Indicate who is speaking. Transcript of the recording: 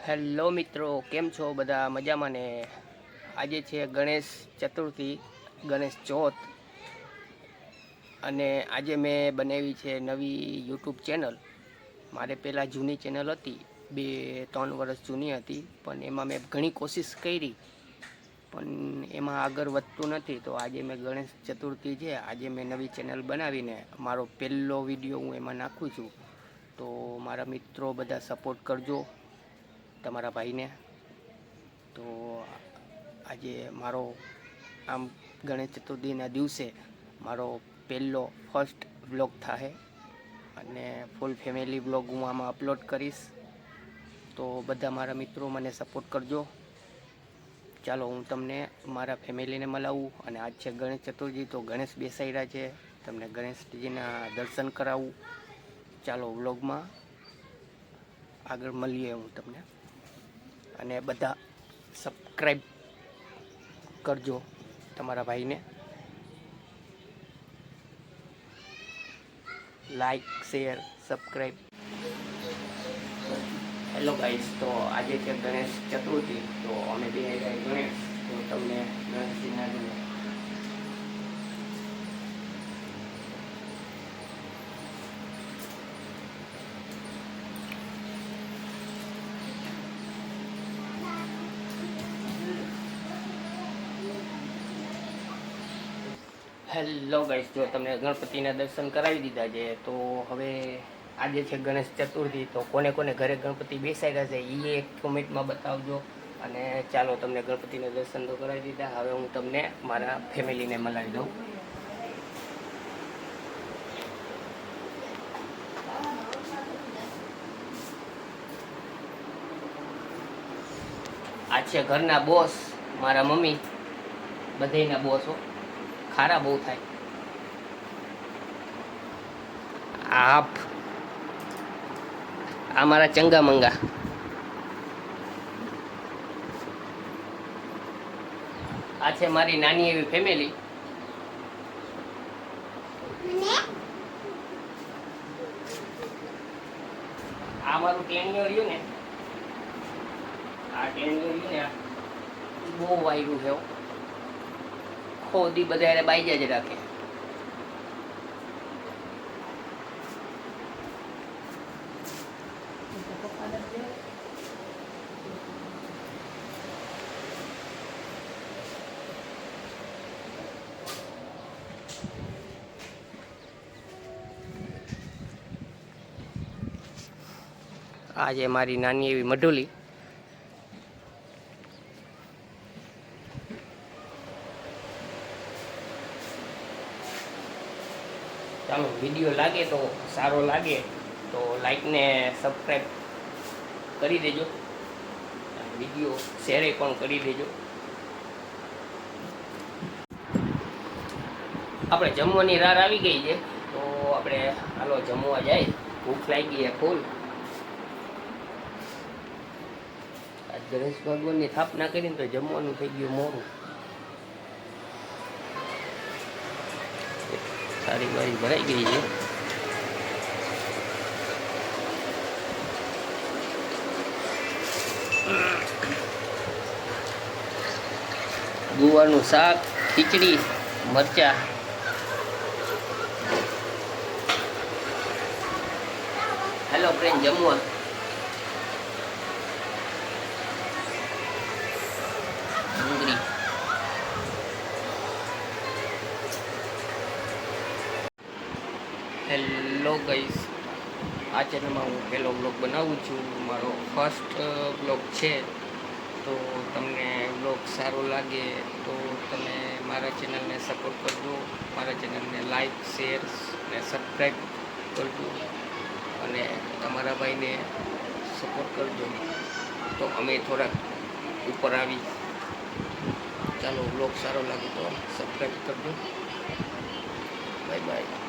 Speaker 1: Hello મિત્રો, કેમ છો બધા? મજામાં ને? આજે છે ગણેશ ચતુર્થી, ગણેશ ચોથ, અને આજે મેં બનાવી છે નવી યુટ્યુબ ચેનલ. મારે પહેલાં જૂની ચેનલ હતી, 2-3 વર્ષ જૂની હતી, પણ એમાં મેં ઘણી કોશિશ કરી, પણ એમાં આગળ વધતું નથી. તો આજે મેં ગણેશ ચતુર્થી છે, આજે મેં નવી ચેનલ બનાવીને મારો પહેલો વિડીયો હું એમાં નાખું છું. તો મારા મિત્રો બધા સપોર્ટ કરજો તમારા ભાઈને. તો આજે મારો આમ ગણેશ ચતુર્થીના દિવસે મારો પહેલો ફર્સ્ટ વ્લોગ થાય, અને ફૂલ ફેમિલી વ્લોગ હું આમાં અપલોડ કરીશ. તો બધા મારા મિત્રો મને સપોર્ટ કરજો. ચાલો હું તમને મારા ફેમિલીને મળાવું. અને આજ છે ગણેશ ચતુર્થી, તો ગણેશ બેસાડ્યા છે, તમને ગણેશજીના દર્શન કરાવું. ચાલો વ્લોગમાં આગળ મળીએ હું તમને. અને બધા સબસ્ક્રાઈબ કરજો તમારા ભાઈને. Like, share, subscribe. Hello guys, તો આજે છે ગણેશ ચતુર્થી, તો અમે બે ગણેશ, તો તમને ગણેશજીના હેલો ગાઈસ, જો તમને ગણપતિના દર્શન કરાવી દીધા છે, તો હવે આજે છે ગણેશ ચતુર્થી, તો કોને કોને ઘરે ગણપતિ બેસાડ્યા છે એ એક કોમેન્ટમાં બતાવજો. અને ચાલો તમને ગણપતિના દર્શન તો કરાવી દીધા, હવે હું તમને મારા ફેમિલીને મળાવી દઉં. આ છે ઘરના બોસ, મારા મમ્મી, બધાયના બોસો. ખારા બહુ થાય. આ મારા ચંગા મંગા. આ છે મારી નાની એવી ફેમિલી. આ મારું ટેણીઓ રહ્યું ને, આ ટેણીઓ રહ્યું ને, બહુ વાયરું છે. ખોદી બધા બાઈજા જ રાખે. આજે મારી નાની એવી મઢુલી. ચાલો વિડીયો લાગે તો સારો લાગે તો લાઈક ને સબસ્ક્રાઈબ કરી દેજો, વિડીયો શેર પણ કરી દેજો. આપણે જમવાની રાર આવી ગઈ છે, તો આપણે હાલો જમવા જાય. ભૂખ લાગી છે ફૂલ. ગણેશ ભગવાનની સ્થાપના કરીને તો જમવાનું થઈ ગયું મોડું. સારી બારી ભરાઈ ગઈ છે. ગુવારનું શાક, ખીચડી, મરચા. હેલો ફ્રેન્ડ, જમવા. ડુંગળી. હેલો ગાઈસ, આ ચેનલમાં હું પહેલો બ્લોગ બનાવું છું, મારો ફર્સ્ટ બ્લોગ છે. તો તમને બ્લોગ સારો લાગે તો તમે મારા ચેનલને સપોર્ટ કરજો, મારા ચેનલને લાઈક, શેર અને સબસ્ક્રાઈબ કરજો, અને તમારા ભાઈને સપોર્ટ કરજો, તો અમે થોડાક ઉપર આવી. ચાલો બ્લોગ સારો લાગે તો સબસ્ક્રાઈબ કરજો. Bye bye.